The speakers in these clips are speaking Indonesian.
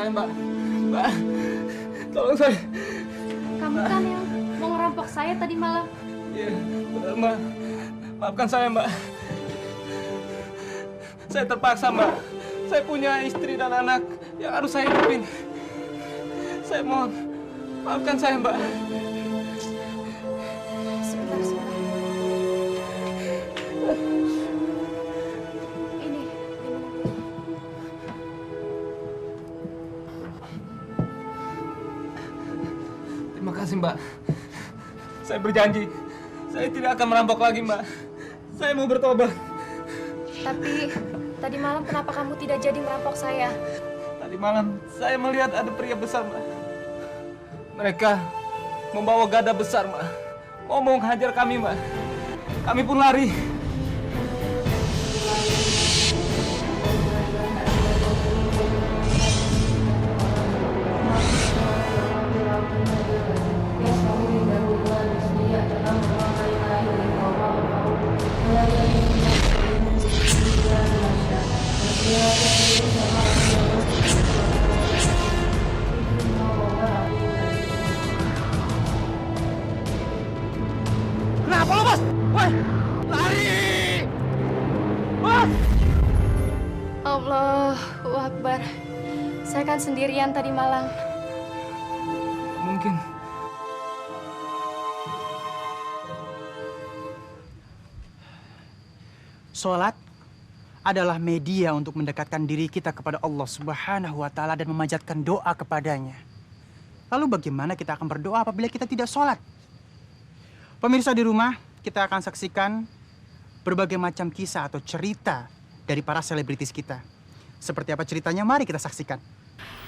saya, Mbak. Mbak, tolong saya. Kamu kan yang mau ngerampok saya tadi malam. Iya, benar, Mbak. Maafkan saya, Mbak. Saya terpaksa, Mbak. Saya punya istri dan anak yang harus saya hidupin. Saya mohon, maafkan saya, Mbak. Sebentar, sebentar. Ini, Terima kasih, Mbak. Saya berjanji, saya tidak akan merampok lagi, Mbak. Saya mau bertobat. Tapi tadi malam kenapa kamu tidak jadi merampok saya? Tadi malam saya melihat ada pria besar, Mbak. Mereka membawa gada besar, Mbak. Mau menghajar kami, Mbak. Kami pun lari. Kenapa lo, Bos? Woi, lari! Bos! Allahu Akbar. Saya kan sendirian tadi malam. Mungkin. Sholat adalah media untuk mendekatkan diri kita kepada Allah Subhanahu wa Ta'ala dan memanjatkan doa kepadanya. Lalu bagaimana kita akan berdoa apabila kita tidak sholat? Pemirsa di rumah, kita akan saksikan berbagai macam kisah atau cerita dari para selebritis kita. Seperti apa ceritanya? Mari kita saksikan.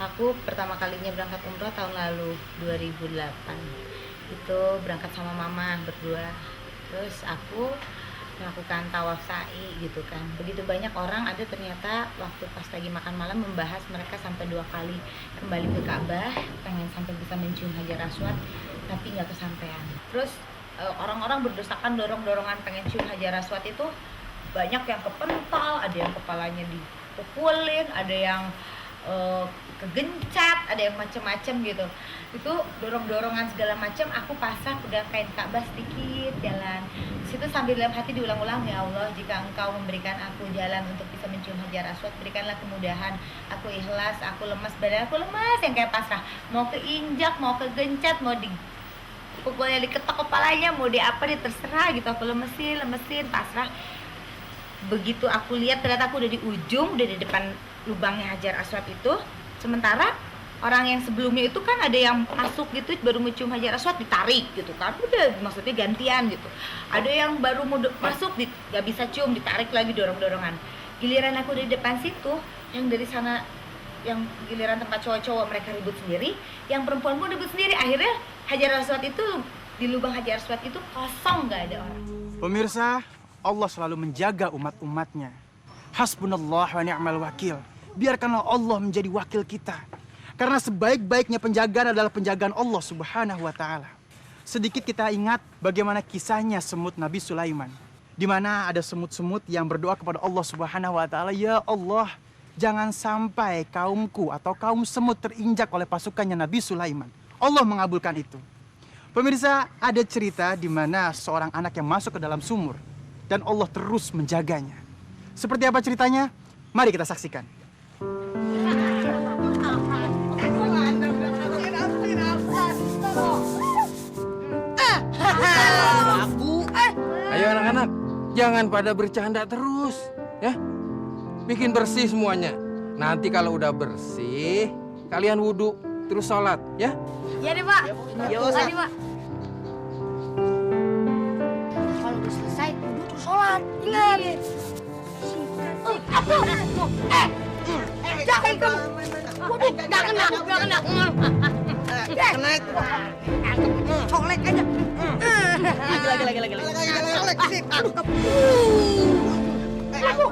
Aku pertama kalinya berangkat umroh tahun lalu, 2008. Itu berangkat sama mama berdua. Terus aku melakukan tawaf sa'i gitu kan. Begitu banyak orang ada ternyata waktu pas lagi makan malam membahas mereka sampai 2 kali kembali ke Ka'bah, pengen sampai bisa mencium Hajar Aswad tapi nggak kesampaian. Terus orang-orang berdesakan dorong-dorongan pengen cium Hajar Aswad itu banyak yang kepental, ada yang kepalanya dipukulin, ada yang kegencat, ada yang macem-macem gitu. Itu dorong-dorongan segala macam. Aku pasrah pegang kain Ka'bah sedikit jalan. Situ sambil dalam hati diulang-ulang, ya Allah, jika Engkau memberikan aku jalan untuk bisa mencium Hajar Aswad, berikanlah kemudahan. Aku ikhlas, aku lemas, badan aku lemas yang kayak pasrah. Mau keinjak, mau kegencat, mau pukulnya diketok kepalanya, mau di apa dia terserah gitu. Aku lemesin, pasrah. Begitu aku lihat ternyata aku udah di ujung, udah di depan lubangnya Hajar Aswad itu. Sementara orang yang sebelumnya itu kan ada yang masuk gitu baru mencium Hajar Aswad ditarik gitu kan, udah maksudnya gantian gitu. Ada yang baru mau masuk gak bisa cium, ditarik lagi dorong-dorongan. Giliran aku dari depan situ, yang dari sana yang giliran tempat cowok-cowok mereka ribut sendiri, yang perempuan pun ribut sendiri. Akhirnya Hajar Aswad itu, di lubang Hajar Aswad itu kosong, gak ada orang. Pemirsa, Allah selalu menjaga umat-umatnya. Hasbunallah wa ni'mal wakil. Biarkanlah Allah menjadi wakil kita. Karena sebaik-baiknya penjagaan adalah penjagaan Allah Subhanahu wa Ta'ala. Sedikit kita ingat bagaimana kisahnya semut Nabi Sulaiman, di mana ada semut-semut yang berdoa kepada Allah Subhanahu wa Ta'ala, ya Allah, jangan sampai kaumku atau kaum semut terinjak oleh pasukannya Nabi Sulaiman. Allah mengabulkan itu. Pemirsa, ada cerita di mana seorang anak yang masuk ke dalam sumur dan Allah terus menjaganya. Seperti apa ceritanya? Mari kita saksikan. Ayo anak-anak, jangan pada bercanda terus, ya. Bikin bersih semuanya. Nanti kalau udah bersih, kalian wudhu, terus sholat, ya. Iya deh, Pak. Iya, Tadi, Pak. Kalau udah selesai, wudhu terus sholat. Ingat. Jangan kamu. Waduh, gak kena. Colek aja. Lagi. Sip. Aduh,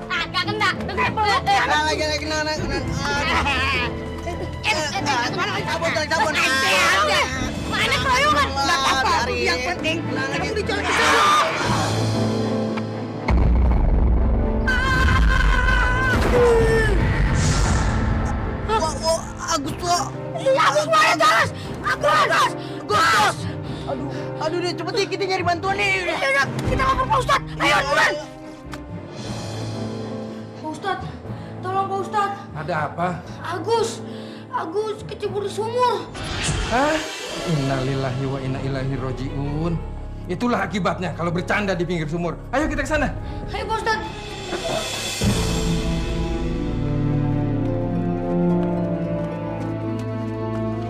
gak kena. Lagi. Cabut. Mana keroyokan? Gak apa-apa. Yang penting, kamu dicolek ke sana. Agus Agus mana Agus? Agus! Gus! Aduh deh, cepet deh kita nyari bantuan nih. Udah, kita lapor Pak Ustadz. Ayo, buruan. Pak Ustadz, tolong Pak Ustadz. Ada apa? Agus kecebur di sumur. Hah? Innalillahi wa inna ilaihi roji'un. Itulah akibatnya kalau bercanda di pinggir sumur. Ayo kita ke sana. Ayo Pak Ustadz.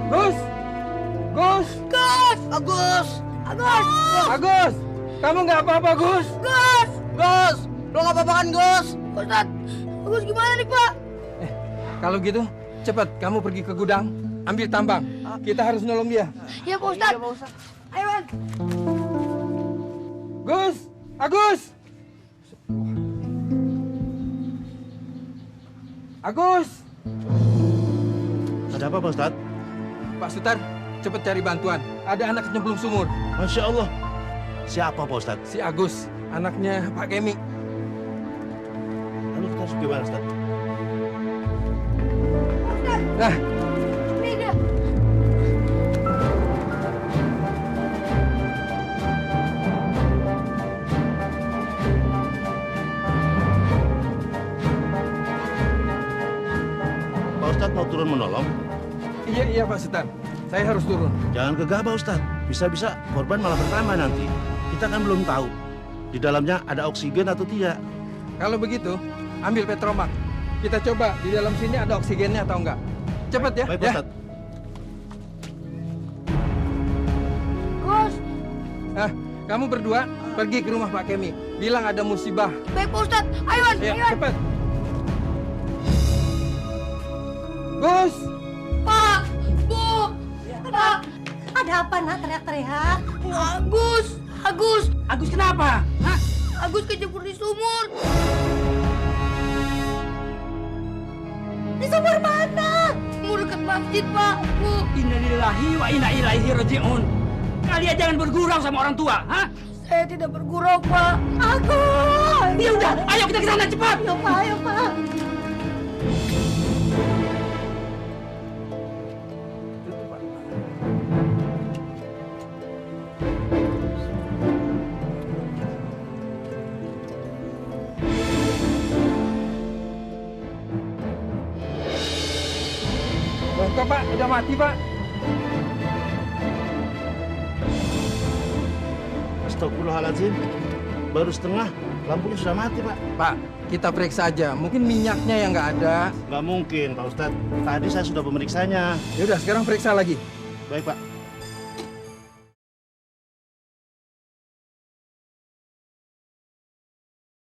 Gus! Gus! Agus! Kamu nggak apa-apa, Gus? Gus! Lo nggak apa-apa kan, Gus? Pak Ustadz, Agus gimana nih Pak? Kalau gitu, cepat kamu pergi ke gudang, ambil tambang. Kita harus nolong dia. Ya Pak Ustadz. Ayo Bang. Gus! Agus! Agus! Ada apa Pak Ustadz? Pak Sutar, cepat cari bantuan. Ada anak nyemplung sumur. Masya Allah. Siapa Pak Ustadz? Si Agus, anaknya Pak Kemi. Lalu kita harus gimana Ustadz? Nah, Ini dia. Pak Ustadz mau turun menolong? iya Pak Sutar. Saya harus turun. Jangan gegabah Ustadz. Bisa-bisa korban malah bertambah nanti. Kita kan belum tahu di dalamnya ada oksigen atau tidak. Kalau begitu, ambil petromak. Kita coba di dalam sini ada oksigennya atau enggak. Cepat ya. Baik Pak ya. Ustadz. Gus, Kamu berdua pergi ke rumah Pak Kemi. Bilang ada musibah. baik Pak Ustadz. Ayo Wan, Ya, ayo Wan. cepat. Gus! Pak, Bu, Pak. Ada apa nak teriak-teriak? Agus kenapa? Hah? Agus kecebur di sumur. Di sumur mana? Sumur dekat masjid, Pak. Bu. Innalillahi wa inna ilaihi raji'un. Kalian jangan bergurau sama orang tua, ha? Saya tidak bergurau, Pak. Agus! Ya udah, ayo kita ke sana cepat. Ayo pak. Loh, kok Pak? Udah mati, Pak? Astagfirullahaladzim. Baru setengah, lampunya sudah mati Pak. Pak, kita periksa aja. Mungkin minyaknya yang nggak ada. Nggak mungkin Pak Ustadz. Tadi saya sudah memeriksanya. Ya udah, sekarang periksa lagi. Baik Pak.